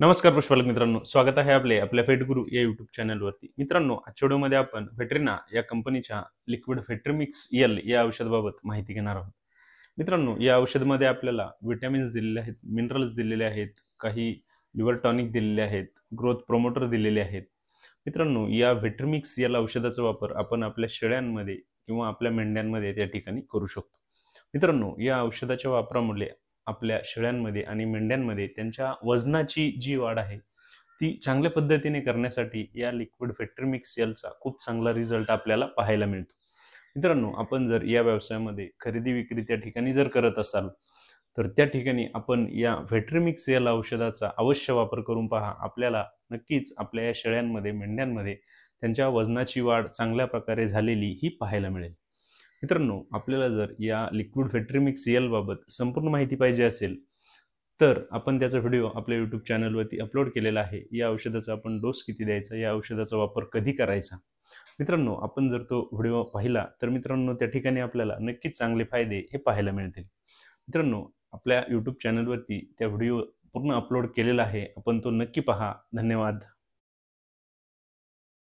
नमस्कार पुष्पालक मित्रांनो, स्वागत आहे आपल्या फेटगुरु या यूट्यूब चॅनलवरती. मित्रांनो, आजच्या व्हिडिओमध्ये आपण व्हेटरीना या कंपनीच्या लिक्विड फेट्रीमिक्स एल या औषधाबाबत माहिती घेणार आहोत. मित्रांनो, या औषधामध्ये आपल्याला विटॅमिन्स दिलेले आहेत, मिनरल्स दिलेले आहेत, काही लिव्हर टॉनिक दिलेले आहेत, ग्रोथ प्रोमोटर दिलेले आहेत. मित्रांनो, या व्हेटरीमिक्स एल औषधाचा वापर आपण आपल्या शेळ्यांमध्ये किंवा आपल्या मेंढ्यांमध्ये त्या ठिकाणी करू शकतो. मित्रांनो, या औषधाच्या वापरामुळे आपल्या शेळ्यांमध्ये आणि मेंढ्यांमध्ये त्यांच्या वजनाची जी वाढ आहे ती चांगल्या पद्धतीने करण्यासाठी या लिक्विड फेट्रीमिक्स एलचा खूप चांगला रिझल्ट आपल्याला पाहायला मिळतो. मित्रांनो, आपण जर या व्यवसायामध्ये खरेदी विक्री त्या ठिकाणी जर करत असाल तर त्या ठिकाणी आपण या फेट्रीमिक्स एल औषधाचा अवश्य वापर करून पहा. आपल्याला नक्कीच आपल्या या शेळ्यांमध्ये मेंढ्यांमध्ये त्यांच्या वजनाची वाढ चांगल्या प्रकारे झालेली ही पाहायला मिळेल. मित्रांनो, आपल्याला जर या लिक्विड फेट्रीमिक्स एल बाबत संपूर्ण माहिती पाहिजे असेल तर आपण त्याचा व्हिडिओ आपल्या यूट्यूब चॅनलवरती अपलोड केलेला आहे. या औषधाचा आपण डोस किती द्यायचा, या औषधाचा वापर कधी करायचा. मित्रांनो, आपण जर तो व्हिडिओ पाहिला तर मित्रांनो त्या ठिकाणी आपल्याला नक्कीच चांगले फायदे हे पाहायला मिळतील. मित्रांनो, आपल्या यूट्यूब चॅनलवरती त्या व्हिडिओ पूर्ण अपलोड केलेला आहे, आपण तो नक्की पहा. धन्यवाद.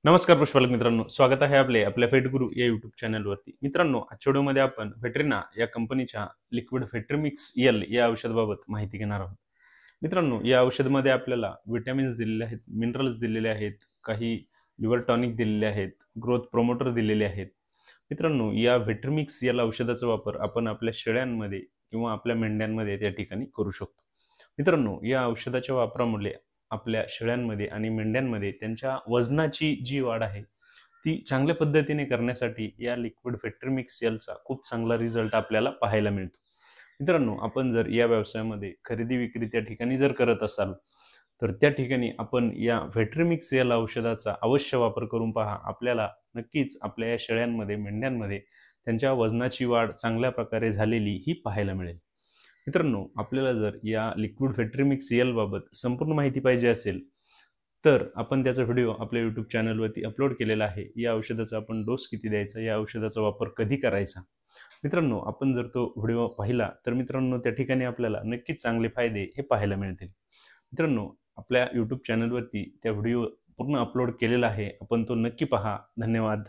नमस्कार पुष्पालक मित्रांनो, स्वागत आहे आपल्या फेटगुरु या यूट्यूब चॅनलवरती. मित्रांनो, आजच्या व्हिडिओमध्ये आपण व्हेटरीना या कंपनीच्या लिक्विड फेट्रीमिक्स एल या औषधाबाबत माहिती घेणार आहोत. मित्रांनो, या औषधामध्ये आपल्याला विटॅमिन्स दिलेले आहेत, मिनरल्स दिलेले आहेत, काही लिव्हर टॉनिक दिलेले आहेत, ग्रोथ प्रोमोटर दिलेले आहेत. मित्रांनो, या व्हेटरीमिक्स एल औषधाचा वापर आपण आपल्या शेळ्यांमध्ये किंवा आपल्या मेंढ्यांमध्ये त्या ठिकाणी करू शकतो. मित्रांनो, या औषधाच्या वापरामुळे आपल्या शेळ्यांमध्ये आणि मेंढ्यांमध्ये त्यांच्या वजनाची जी वाढ आहे ती चांगल्या पद्धतीने करण्यासाठी या लिक्विड फेट्रीमिक्स एलचा खूप चांगला रिझल्ट आपल्याला पाहायला मिळतो. मित्रांनो, आपण जर या व्यवसायामध्ये खरेदी विक्री त्या ठिकाणी जर करत असाल तर त्या ठिकाणी आपण या फेट्रीमिक्स एल औषधाचा अवश्य वापर करून पहा. आपल्याला नक्कीच आपल्या या शेळ्यांमध्ये मेंढ्यांमध्ये त्यांच्या वजनाची वाढ चांगल्या प्रकारे झालेली ही पाहायला मिळेल. मित्रांनो, आपल्याला जर या लिक्विड फेट्रीमिक्स एल बाबत संपूर्ण माहिती पाहिजे असेल तर आपण त्याचा व्हिडिओ आपल्या यूट्यूब चॅनलवरती अपलोड केलेला आहे. या औषधाचा आपण डोस किती द्यायचा, या औषधाचा वापर कधी करायचा. मित्रांनो, आपण जर तो व्हिडिओ पाहिला तर मित्रांनो त्या ठिकाणी आपल्याला नक्कीच चांगले फायदे हे पाहायला मिळतील. मित्रांनो, आपल्या यूट्यूब चॅनलवरती त्या व्हिडिओ पूर्ण अपलोड केलेला आहे, आपण तो नक्की पहा. धन्यवाद.